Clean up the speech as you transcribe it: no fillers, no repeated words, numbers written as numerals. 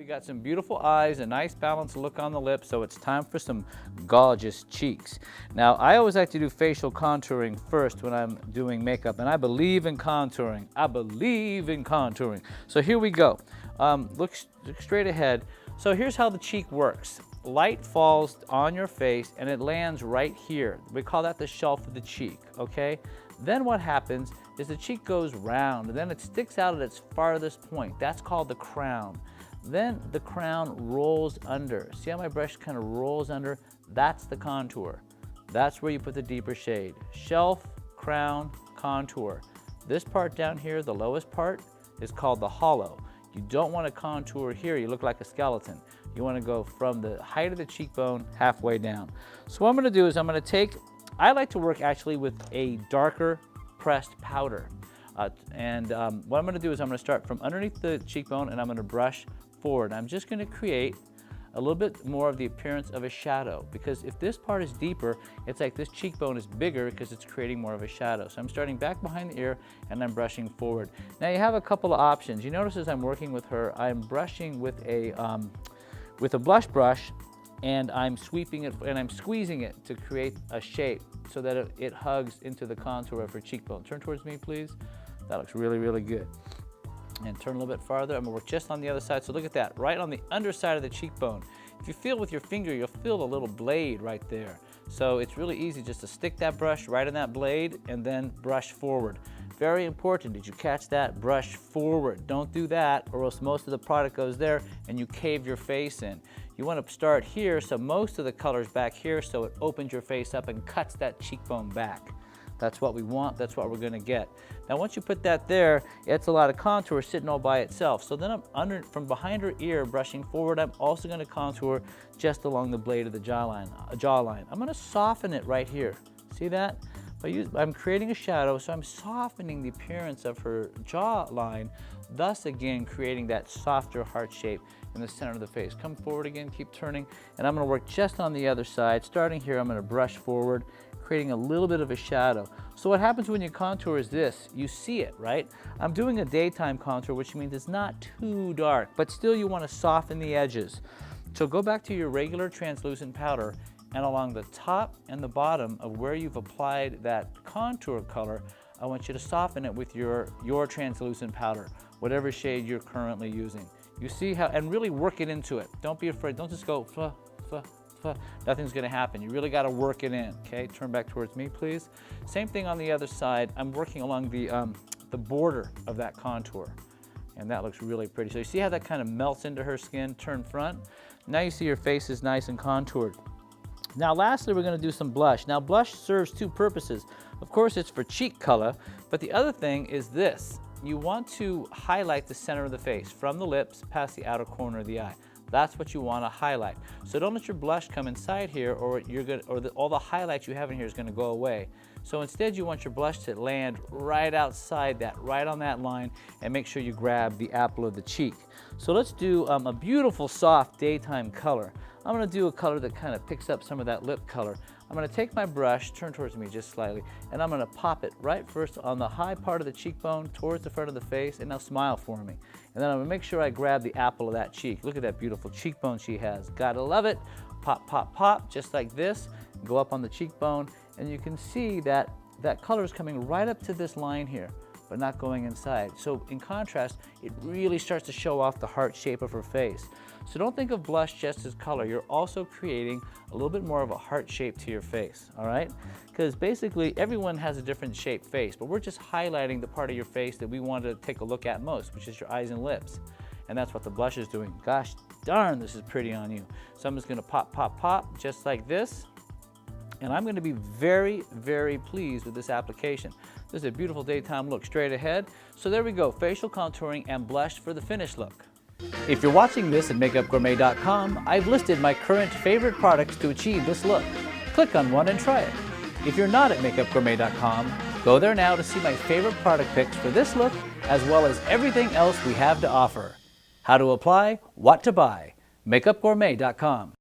We got some beautiful eyes, a nice balanced look on the lips, so it's time for some gorgeous cheeks. Now, I always like to do facial contouring first when I'm doing makeup, and I believe in contouring. I believe in contouring. So here we go. Look straight ahead. So here's how the cheek works. Light falls on your face and it lands right here. We call that the shelf of the cheek, okay? Then what happens is the cheek goes round and then it sticks out at its farthest point. That's called the crown. Then the crown rolls under. See how my brush kind of rolls under? That's the contour. That's where you put the deeper shade. Shelf, crown, contour. This part down here, the lowest part, is called the hollow. You don't want to contour here, you look like a skeleton. You want to go from the height of the cheekbone halfway down. So what I'm going to do is I'm going to take, I like to work actually with a darker pressed powder. What I'm going to do is I'm going to start from underneath the cheekbone and I'm going to brush forward. I'm just going to create a little bit more of the appearance of a shadow, because if this part is deeper, it's like this cheekbone is bigger because it's creating more of a shadow. So I'm starting back behind the ear and I'm brushing forward. Now you have a couple of options. You notice as I'm working with her, I'm brushing with a blush brush, and I'm sweeping it and I'm squeezing it to create a shape so that it hugs into the contour of her cheekbone. Turn towards me, please. That looks really, really good. And turn a little bit farther. I'm gonna work just on the other side. So look at that, right on the underside of the cheekbone. If you feel with your finger, you'll feel the little blade right there. So it's really easy just to stick that brush right on that blade and then brush forward. Very important, did you catch that? Brush forward. Don't do that or else most of the product goes there and you cave your face in. You want to start here so most of the color's back here so it opens your face up and cuts that cheekbone back. That's what we want, that's what we're going to get. Now once you put that there, it's a lot of contour sitting all by itself. So then I'm from behind her ear brushing forward, I'm also going to contour just along the blade of the jawline. I'm going to soften it right here. See that? I'm creating a shadow, so I'm softening the appearance of her jawline, thus again creating that softer heart shape in the center of the face. Come forward again, keep turning, and I'm going to work just on the other side. Starting here, I'm going to brush forward, creating a little bit of a shadow. So what happens when you contour is this, you see it, right? I'm doing a daytime contour, which means it's not too dark, but still you want to soften the edges. So go back to your regular translucent powder, and along the top and the bottom of where you've applied that contour color, I want you to soften it with your translucent powder, whatever shade you're currently using. You see how, and really work it into it. Don't be afraid, don't just go, fuh, fuh, fuh. Nothing's gonna happen. You really gotta work it in, okay? Turn back towards me, please. Same thing on the other side. I'm working along the border of that contour, and that looks really pretty. So you see how that kind of melts into her skin, turn front? Now you see her face is nice and contoured. Now lastly, we're going to do some blush. Now blush serves two purposes. Of course, it's for cheek color, but the other thing is this. You want to highlight the center of the face from the lips past the outer corner of the eye. That's what you want to highlight. So don't let your blush come inside here or all the highlights you have in here is going to go away. So instead you want your blush to land right outside that, right on that line, and make sure you grab the apple of the cheek. So let's do a beautiful soft daytime color. I'm going to do a color that kind of picks up some of that lip color. I'm going to take my brush, turn towards me just slightly, and I'm going to pop it right first on the high part of the cheekbone towards the front of the face, and now smile for me. And then I'm going to make sure I grab the apple of that cheek. Look at that beautiful cheekbone she has. Gotta love it. Pop, pop, pop, just like this. Go up on the cheekbone, and you can see that that color is coming right up to this line here, but not going inside. So in contrast, it really starts to show off the heart shape of her face. So don't think of blush just as color. You're also creating a little bit more of a heart shape to your face, all right? Because basically everyone has a different shaped face, but we're just highlighting the part of your face that we want to take a look at most, which is your eyes and lips. And that's what the blush is doing. Gosh darn, this is pretty on you. So I'm just gonna pop, pop, pop, just like this. And I'm going to be very, very pleased with this application. This is a beautiful daytime look straight ahead. So there we go, facial contouring and blush for the finished look. If you're watching this at MakeupGourmet.com, I've listed my current favorite products to achieve this look. Click on one and try it. If you're not at MakeupGourmet.com, go there now to see my favorite product picks for this look, as well as everything else we have to offer. How to apply, what to buy, MakeupGourmet.com.